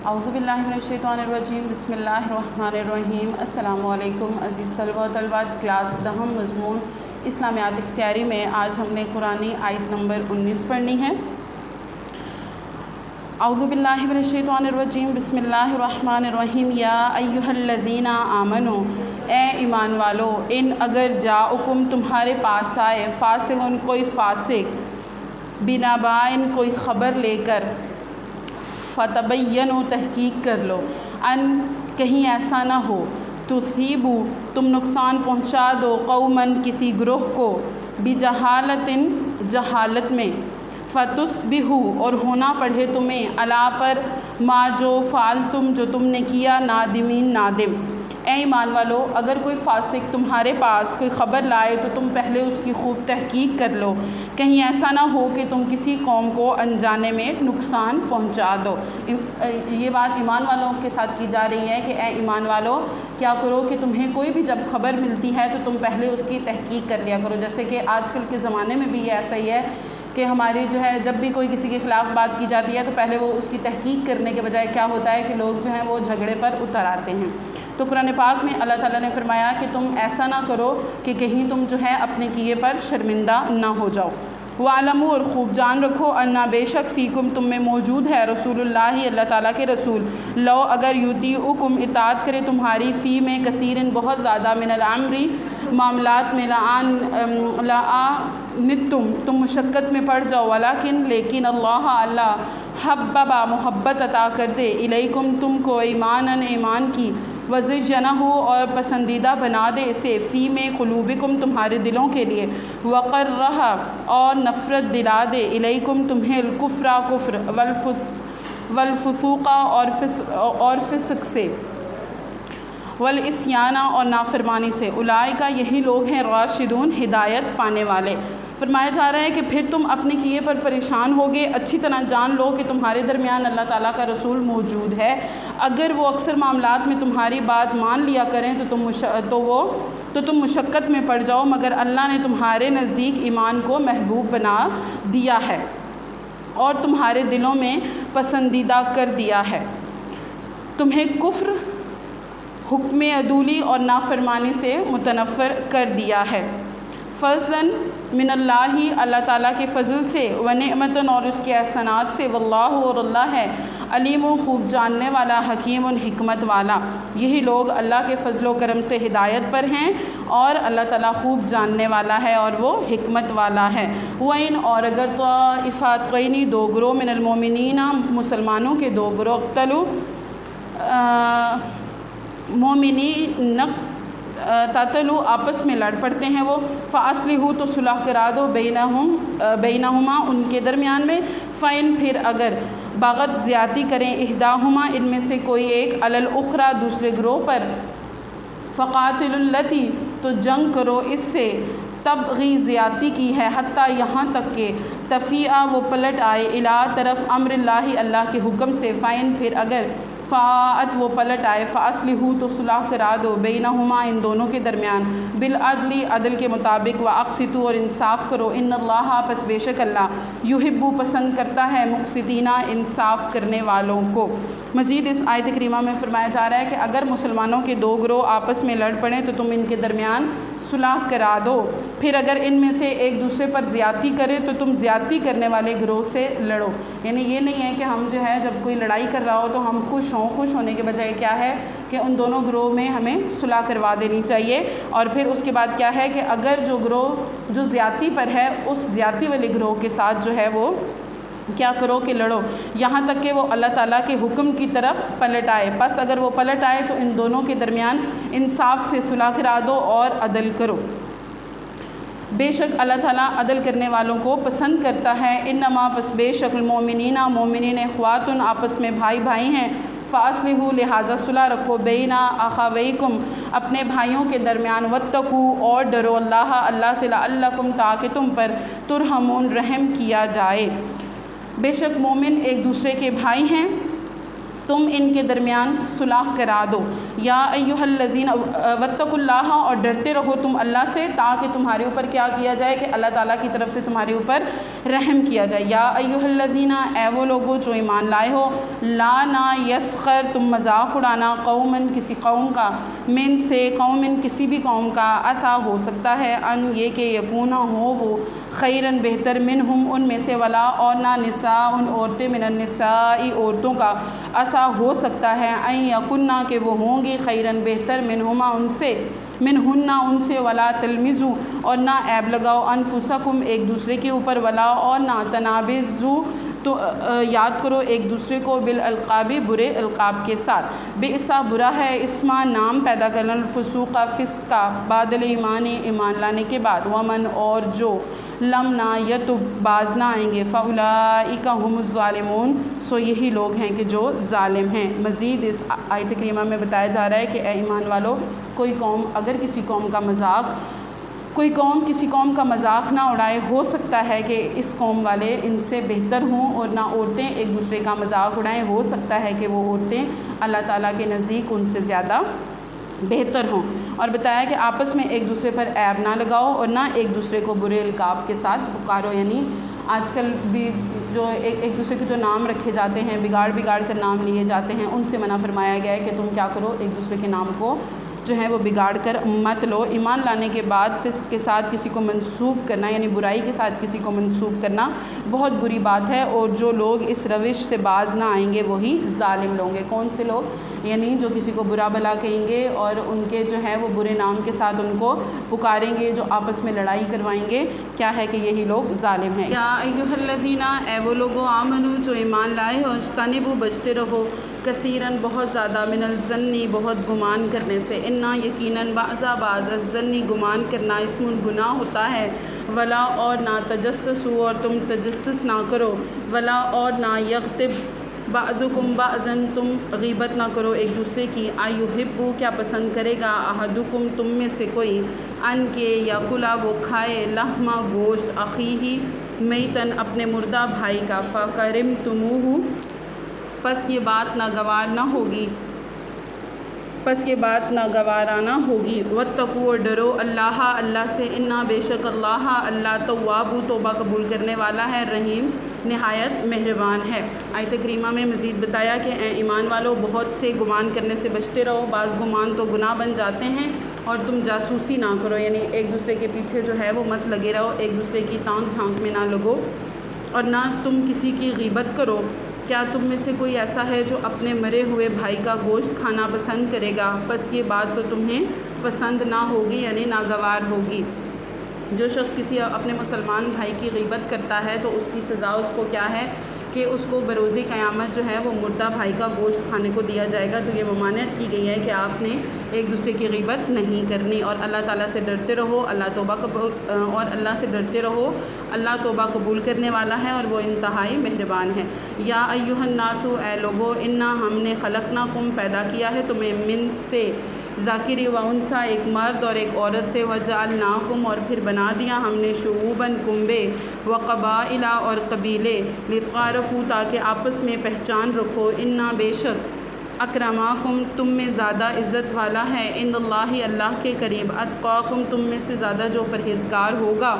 اعوذ باللہ من الشیطان الرجیم بسم اللہ الرحمن الرحیم۔ السلام علیکم عزیز طلبہ و طالبات۔ کلاس دہم مضمون اسلامیات اختیاری میں آج ہم نے قرآنی آیت نمبر 19 پڑھنی ہے۔ اعوذ باللہ من الشیطان الرجیم بسم اللہ الرحمن الرحیم۔ یا ایھا الذین آمنو، اے ایمان والو، ان اگر جاؤکم تمہارے پاس آئے، فاسقن کوئی فاسق، بنبائن کوئی خبر لے کر، فتبینوا تحقیق کر لو، ان کہیں ایسا نہ ہو، تصیبو تم نقصان پہنچا دو، قومن کسی گروہ کو، بجہالتن جہالت میں، فتصبحوا اور ہونا پڑے تمہیں، علی پر ما جو فعلتم جو تم نے کیا، نادمین نادم۔ اے ایمان والو، اگر کوئی فاسق تمہارے پاس کوئی خبر لائے تو تم پہلے اس کی خوب تحقیق کر لو، کہیں ایسا نہ ہو کہ تم کسی قوم کو انجانے میں نقصان پہنچا دو۔ یہ بات ایمان والوں کے ساتھ کی جا رہی ہے کہ اے ایمان والو، کیا کرو کہ تمہیں کوئی بھی جب خبر ملتی ہے تو تم پہلے اس کی تحقیق کر لیا کرو۔ جیسے کہ آج کل کے زمانے میں بھی یہ ایسا ہی ہے کہ ہماری جو ہے جب بھی کوئی کسی کے خلاف بات کی جاتی ہے تو پہلے وہ اس کی تحقیق کرنے کے بجائے کیا ہوتا ہے کہ لوگ جو ہیں وہ جھگڑے پر اتر آتے ہیں۔ تو قرآن پاک میں اللہ تعالیٰ نے فرمایا کہ تم ایسا نہ کرو کہ کہیں تم جو ہے اپنے کیے پر شرمندہ نہ ہو جاؤ۔ وَاعْلَمُوا اور خوب جان رکھو، انا بے شک فیکم تم میں موجود ہے رسول اللہ اللہ تعالیٰ کے رسول، لو اگر یطیعکم اطاعت کرے تمہاری، فی میں کثیرن بہت زیادہ، من الامر معاملات میں، لعنتم تم مشقت میں پڑ جاؤ، لیکن اللہ حببا محبت عطا کر دے، الیکم تم کو، ایمانن ایمان کی، وزینہ اور پسندیدہ بنا دے اسے، فی میں قلوبکم تمہارے دلوں کے لیے، وقرہ اور نفرت دلا دے، الیکم تمہیں، الکفر کفر، والفسوق اور فسق سے، والعصیان اور نافرمانی سے، اولئک یہی لوگ ہیں راشدون ہدایت پانے والے۔ فرمایا جا رہا ہے کہ پھر تم اپنے کیے پر پریشان ہوگے، اچھی طرح جان لو کہ تمہارے درمیان اللہ تعالیٰ کا رسول موجود ہے، اگر وہ اکثر معاملات میں تمہاری بات مان لیا کریں تو تم مشقت میں پڑ جاؤ، مگر اللہ نے تمہارے نزدیک ایمان کو محبوب بنا دیا ہے اور تمہارے دلوں میں پسندیدہ کر دیا ہے، تمہیں کفر، حکم عدولی اور نافرمانی سے متنفر کر دیا ہے، فضلاً من اللہ اللہ تعالیٰ کے فضل سے، ونعمتاً اور اس کے احسانات سے، واللہ اور اللہ ہے، علیم و خوب جاننے والا، حکیم و حکمت والا۔ یہی لوگ اللہ کے فضل و کرم سے ہدایت پر ہیں اور اللہ تعالیٰ خوب جاننے والا ہے اور وہ حکمت والا ہے۔ وَإِنْ اور اگر طائفتین دو گروہ، من المؤمنین مسلمانوں کے دو گروہ، اقتتلوا مومنین تاتلو آپس میں لڑ پڑتے ہیں وہ، فاصلحوا تو صلح کرا دو، بینہما ان کے درمیان میں، فإن پھر اگر بغت زیادتی کریں، احداہما ان میں سے کوئی ایک، علی الاخری دوسرے گروہ پر، فقاتلوا التی تو جنگ کرو اس سے، تبغی زیادتی کی ہے، حتیٰ یہاں تک کہ تفیء وہ پلٹ آئے، الی طرف امر اللہ اللہ کے حکم سے، فإن پھر اگر فاءت وہ پلٹ آئے، فاصلحوا تو صلح کرا دو، بینہما ان دونوں کے درمیان، بالعدل عدل کے مطابق، واقسطوا اور انصاف کرو، ان اللہ پس بے شک اللہ، یحب پسند کرتا ہے، مقسطین انصاف کرنے والوں کو۔ مزید اس آیت کریمہ میں فرمایا جا رہا ہے کہ اگر مسلمانوں کے دو گروہ آپس میں لڑ پڑیں تو تم ان کے درمیان صلح کرا دو، پھر اگر ان میں سے ایک دوسرے پر زیادتی کرے تو تم زیادتی کرنے والے گروہ سے لڑو۔ یعنی یہ نہیں ہے کہ ہم جو ہے جب کوئی لڑائی کر رہا ہو تو ہم خوش ہوں، خوش ہونے کے بجائے کیا ہے کہ ان دونوں گروہ میں ہمیں صلح کروا دینی چاہیے، اور پھر اس کے بعد کیا ہے کہ اگر جو گروہ جو زیادتی پر ہے اس زیادتی والے گروہ کے ساتھ جو ہے وہ کیا کرو کہ لڑو، یہاں تک کہ وہ اللہ تعالیٰ کے حکم کی طرف پلٹ آئے، پس اگر وہ پلٹ آئے تو ان دونوں کے درمیان انصاف سے صلح کرا دو اور عدل کرو، بے شک اللہ تعالیٰ عدل کرنے والوں کو پسند کرتا ہے۔ انما پس بے شک المؤمنین مومنین اخواتن آپس میں بھائی بھائی ہیں، فاصلحوا لہٰذا صلح رکھو، بین اخویکم اپنے بھائیوں کے درمیان، واتقوا اور ڈرو اللہ سے، لعلکم تاکہ تم پر ترحمون رحم کیا جائے۔ بے شک مومن ایک دوسرے کے بھائی ہیں، تم ان کے درمیان صلح کرا دو۔ یا ایھا الذین واتقوا اللہ، اور ڈرتے رہو تم اللہ سے تاکہ تمہارے اوپر کیا کیا جائے کہ اللہ تعالیٰ کی طرف سے تمہارے اوپر رحم کیا جائے۔ یا ایھا الذین، اے وہ لوگوں جو ایمان لائے ہو، لا نہ یسخر، تم مذاق اڑانا، قومن کسی قوم کا، من سے قومن کسی بھی قوم کا، عسیٰ ہو سکتا ہے، ان یہ کہ یکونا ہو وہ، خیرن بہتر، منہم ان میں سے، ولا اور نہ نساء ان عورتیں، من النساء عورتوں کا، عسیٰ ہو سکتا ہے، ان یکنہ کہ وہ ہوں گی، خیرن بہتر، منہما ان سے، منہن ان سے، ولا تلمزوا اور نہ عیب لگاؤ، انفسکم ایک دوسرے کے اوپر، ولا اور نہ تنابزوا تو یاد کرو ایک دوسرے کو، بالالقاب برے القاب کے ساتھ، بئسا برا ہے، اسما نام پیدا کرنا، الفسوق فسق کا، بعد الایمان ایمان لانے کے بعد، ومن اور جو لم نہ یتب باز نہ آئیں گے، فاولئک هم الظالمون سو یہی لوگ ہیں کہ جو ظالم ہیں۔ مزید اس آیت کریمہ میں بتایا جا رہا ہے کہ اے ایمان والو، کوئی قوم اگر کسی قوم کا مذاق نہ اڑائے، ہو سکتا ہے کہ اس قوم والے ان سے بہتر ہوں، اور نہ عورتیں ایک دوسرے کا مذاق اڑائیں، ہو سکتا ہے کہ وہ عورتیں اللہ تعالیٰ کے نزدیک ان سے زیادہ بہتر ہوں، اور بتایا کہ آپس میں ایک دوسرے پر عیب نہ لگاؤ اور نہ ایک دوسرے کو برے القاب کے ساتھ پکارو۔ یعنی آج کل بھی جو ایک دوسرے کے جو نام رکھے جاتے ہیں، بگاڑ کر نام لیے جاتے ہیں، ان سے منع فرمایا گیا ہے کہ تم کیا کرو، ایک دوسرے کے نام کو جو ہے وہ بگاڑ کر مت لو۔ ایمان لانے کے بعد فسق کے ساتھ کسی کو منسوب کرنا، یعنی برائی کے ساتھ کسی کو منسوب کرنا بہت بری بات ہے، اور جو لوگ اس روش سے باز نہ آئیں گے وہی ظالم لوگ ہیں۔ کون سے لوگ؟ یعنی جو کسی کو برا بھلا کہیں گے اور ان کے جو ہے وہ برے نام کے ساتھ ان کو پکاریں گے، جو آپس میں لڑائی کروائیں گے، کیا ہے کہ یہی لوگ ظالم ہیں۔ یا ایھا الذین، اے وہ لوگوں، آمنو جو ایمان لائے ہو، اجتنبوا بچتے رہو، کثیراً بہت زیادہ، من الظنی بہت گمان کرنے سے، انا یقیناً، بعض الظنی گمان کرنا، اسم گناہ ہوتا ہے، ولا اور نہ تجسسوا اور تم تجسس نہ کرو، ولا اور نہ یغتب بعضکم بعضا تم غیبت نہ کرو ایک دوسرے کی، ایحب کیا پسند کرے گا، احدکم تم میں سے کوئی، ان کے یا کلا وہ کھائے، لحما گوشت، اخیہ میتن اپنے مردہ بھائی کا، فکرہتموہ پس یہ بات ناگوارانہ ہوگی، واتقوا اور ڈرو اللہ اللہ سے، انا بے شک اللہ تواب توبہ قبول کرنے والا ہے، رحیم نہایت مہربان ہے۔ آیت کریمہ میں مزید بتایا کہ اے ایمان والو، بہت سے گمان کرنے سے بچتے رہو، بعض گمان تو گناہ بن جاتے ہیں، اور تم جاسوسی نہ کرو، یعنی ایک دوسرے کے پیچھے جو ہے وہ مت لگے رہو، ایک دوسرے کی تانگ جھانک میں نہ لگو، اور نہ تم کسی کی غیبت کرو۔ کیا تم میں سے کوئی ایسا ہے جو اپنے مرے ہوئے بھائی کا گوشت کھانا پسند کرے گا، پس یہ بات تو تمہیں پسند نہ ہوگی، یعنی ناگوار ہوگی۔ جو شخص کسی اپنے مسلمان بھائی کی غیبت کرتا ہے تو اس کی سزا اس کو کیا ہے کہ اس کو بروز قیامت جو ہے وہ مردہ بھائی کا گوشت کھانے کو دیا جائے گا۔ تو یہ ممانعت کی گئی ہے کہ آپ نے ایک دوسرے کی غیبت نہیں کرنی، اور اللہ تعالیٰ سے ڈرتے رہو، اللہ توبہ قبول کرنے والا ہے اور وہ انتہائی مہربان ہے۔ یا ایھا الناس، اے لوگو، انا ہم نے خلقناکم پیدا کیا ہے تمہیں، من سے ذکر و انثیٰ ایک مرد اور ایک عورت سے، وجعلناکم اور پھر بنا دیا ہم نے، شعوباً کنبے، وقبائل اور قبیلے، لتعارفوا تاکہ آپس میں پہچان رکھو، انا بے شک اکرماکم تم میں زیادہ عزت والا ہے، عند اللہ اللہ کے قریب، اتقاکم تم میں سے زیادہ جو پرہیزگار ہوگا،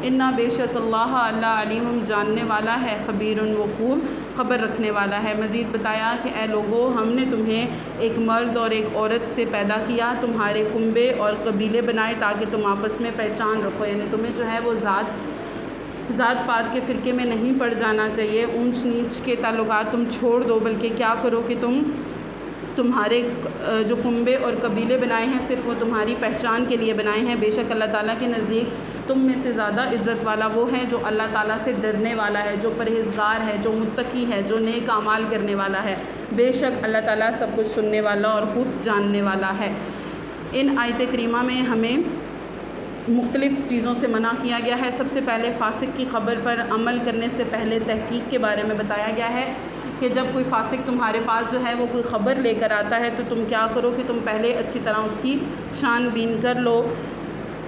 انا بے شک اللہ علیم جاننے والا ہے، خبیر وہ خوب خبر رکھنے والا ہے۔ مزید بتایا کہ اے لوگو، ہم نے تمہیں ایک مرد اور ایک عورت سے پیدا کیا، تمہارے کنبے اور قبیلے بنائے تاکہ تم آپس میں پہچان رکھو، یعنی تمہیں جو ہے وہ ذات پات کے فرقے میں نہیں پڑ جانا چاہیے، اونچ نیچ کے تعلقات تم چھوڑ دو، بلکہ کیا کرو کہ تمہارے جو کنبے اور قبیلے بنائے ہیں صرف وہ تمہاری پہچان کے لیے بنائے ہیں، بے شک اللہ تعالیٰ کے نزدیک تم میں سے زیادہ عزت والا وہ ہے جو اللہ تعالیٰ سے ڈرنے والا ہے، جو پرہیزگار ہے، جو متقی ہے، جو نیک اعمال کرنے والا ہے، بے شک اللہ تعالیٰ سب کچھ سننے والا اور خوب جاننے والا ہے۔ ان آیت کریمہ میں ہمیں مختلف چیزوں سے منع کیا گیا ہے۔ سب سے پہلے فاسق کی خبر پر عمل کرنے سے پہلے تحقیق کے بارے میں بتایا گیا ہے کہ جب کوئی فاسق تمہارے پاس جو ہے وہ کوئی خبر لے کر آتا ہے تو تم کیا کرو کہ تم پہلے اچھی طرح اس کی چھان بین کر لو،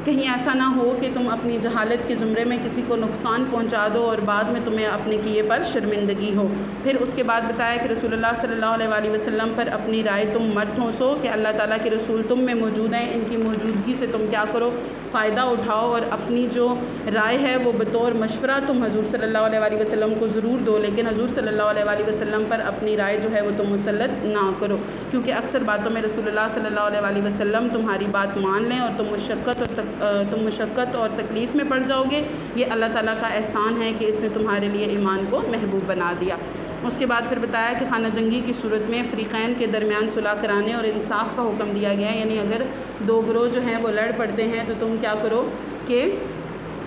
کہیں ایسا نہ ہو کہ تم اپنی جہالت کے زمرے میں کسی کو نقصان پہنچا دو اور بعد میں تمہیں اپنے کیے پر شرمندگی ہو۔ پھر اس کے بعد بتایا کہ رسول اللہ صلی اللہ علیہ وآلہ وسلم پر اپنی رائے تم مت ٹھونسو کہ اللہ تعالیٰ کے رسول تم میں موجود ہیں، ان کی موجودگی سے تم کیا کرو، فائدہ اٹھاؤ، اور اپنی جو رائے ہے وہ بطور مشورہ تم حضور صلی اللہ علیہ وآلہ وسلم کو ضرور دو، لیکن حضور صلی اللہ علیہ وآلہ وسلم پر اپنی رائے جو ہے وہ تم مسلط نہ کرو، کیونکہ اکثر باتوں میں رسول اللہ صلی اللہ علیہ وآلہ وسلم تمہاری بات مان لیں اور تم مشقت اور تکلیف میں پڑ جاؤ گے۔ یہ اللہ تعالیٰ کا احسان ہے کہ اس نے تمہارے لیے ایمان کو محبوب بنا دیا۔ اس کے بعد پھر بتایا کہ خانہ جنگی کی صورت میں فریقین کے درمیان صلح کرانے اور انصاف کا حکم دیا گیا ہے، یعنی اگر دو گروہ جو ہیں وہ لڑ پڑتے ہیں تو تم کیا کرو کہ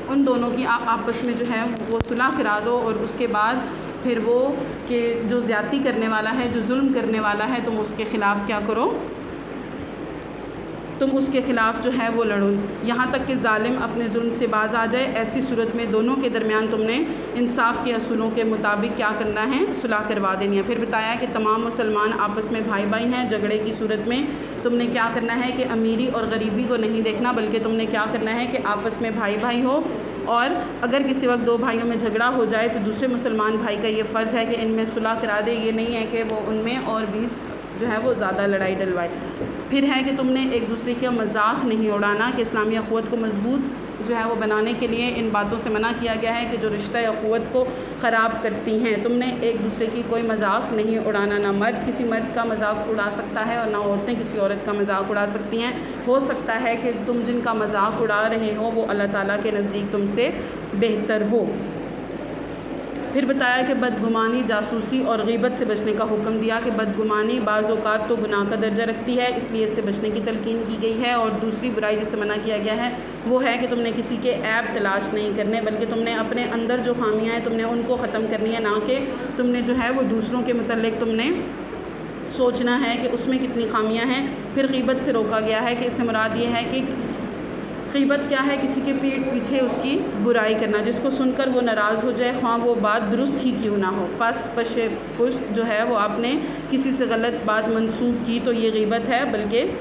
ان دونوں کی آپس میں جو ہے وہ صلح کرا دو، اور اس کے بعد پھر وہ کہ جو زیادتی کرنے والا ہے، جو ظلم کرنے والا ہے، تم اس کے خلاف کیا کرو، تم اس کے خلاف جو ہے وہ لڑو، یہاں تک کہ ظالم اپنے ظلم سے باز آ جائے۔ ایسی صورت میں دونوں کے درمیان تم نے انصاف کے اصولوں کے مطابق کیا کرنا ہے، صلح کروا دینی ہے۔ پھر بتایا کہ تمام مسلمان آپس میں بھائی بھائی ہیں، جھگڑے کی صورت میں تم نے کیا کرنا ہے کہ امیری اور غریبی کو نہیں دیکھنا، بلکہ تم نے کیا کرنا ہے کہ آپس میں بھائی بھائی ہو، اور اگر کسی وقت دو بھائیوں میں جھگڑا ہو جائے تو دوسرے مسلمان بھائی کا یہ فرض ہے کہ ان میں صلح کرا دے، یہ نہیں ہے کہ وہ ان میں اور بیچ جو ہے وہ زیادہ لڑائی ڈلوائے۔ پھر ہے کہ تم نے ایک دوسرے کا مذاق نہیں اڑانا، کہ اسلامی اخوت کو مضبوط جو ہے وہ بنانے کے لیے ان باتوں سے منع کیا گیا ہے کہ جو رشتہ اخوت کو خراب کرتی ہیں۔ تم نے ایک دوسرے کی کوئی مذاق نہیں اڑانا، نہ مرد کسی مرد کا مذاق اڑا سکتا ہے اور نہ عورتیں کسی عورت کا مذاق اڑا سکتی ہیں۔ ہو سکتا ہے کہ تم جن کا مذاق اڑا رہے ہو وہ اللہ تعالیٰ کے نزدیک تم سے بہتر ہو۔ پھر بتایا کہ بدگمانی، جاسوسی اور غیبت سے بچنے کا حکم دیا، کہ بدگمانی بعض اوقات تو گناہ کا درجہ رکھتی ہے، اس لیے اس سے بچنے کی تلقین کی گئی ہے، اور دوسری برائی جس سے منع کیا گیا ہے وہ ہے کہ تم نے کسی کے عیب تلاش نہیں کرنے، بلکہ تم نے اپنے اندر جو خامیاں ہیں تم نے ان کو ختم کرنی ہے، نہ کہ تم نے جو ہے وہ دوسروں کے متعلق تم نے سوچنا ہے کہ اس میں کتنی خامیاں ہیں۔ پھر غیبت سے روکا گیا ہے، کہ اس سے مراد یہ ہے کہ غیبت کیا ہے، کسی کے پیٹھ پیچھے اس کی برائی کرنا، جس کو سن کر وہ ناراض ہو جائے، خواہ وہ بات درست ہی کیوں نہ ہو، پس جو ہے وہ آپ نے کسی سے غلط بات منسوب کی تو یہ غیبت ہے، بلکہ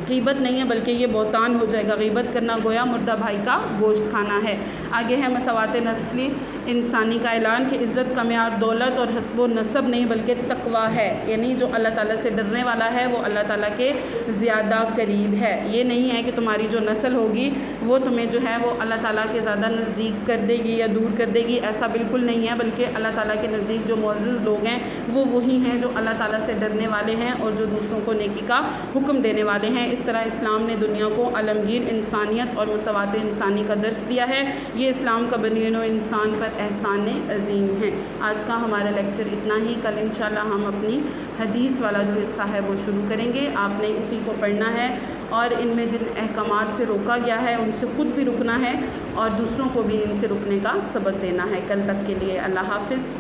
غیبت نہیں ہے بلکہ یہ بہتان ہو جائے گا۔ غیبت کرنا گویا مردہ بھائی کا گوشت کھانا ہے۔ آگے ہے مساوات نسلی انسانی کا اعلان، کہ عزت کا معیار دولت اور حسب و نسب نہیں بلکہ تقویٰ ہے، یعنی جو اللہ تعالیٰ سے ڈرنے والا ہے وہ اللہ تعالیٰ کے زیادہ قریب ہے۔ یہ نہیں ہے کہ تمہاری جو نسل ہوگی وہ تمہیں جو ہے وہ اللہ تعالیٰ کے زیادہ نزدیک کر دے گی یا دور کر دے گی، ایسا بالکل نہیں ہے، بلکہ اللہ تعالیٰ کے نزدیک جو معزز لوگ ہیں وہ وہی ہیں جو اللہ تعالیٰ سے ڈرنے والے ہیں اور جو دوسروں کو نیکی کا حکم دینے والے ہیں۔ اس طرح اسلام نے دنیا کو عالمگیر انسانیت اور مساوات انسانی کا درس دیا ہے۔ یہ اسلام کا بنی نوع انسان پر احسان عظیم ہے۔ آج کا ہمارا لیکچر اتنا ہی، کل انشاءاللہ ہم اپنی حدیث والا جو حصہ ہے وہ شروع کریں گے۔ آپ نے اسی کو پڑھنا ہے اور ان میں جن احکامات سے روکا گیا ہے ان سے خود بھی رکنا ہے اور دوسروں کو بھی ان سے رکنے کا سبق دینا ہے۔ کل تک کے لیے اللہ حافظ۔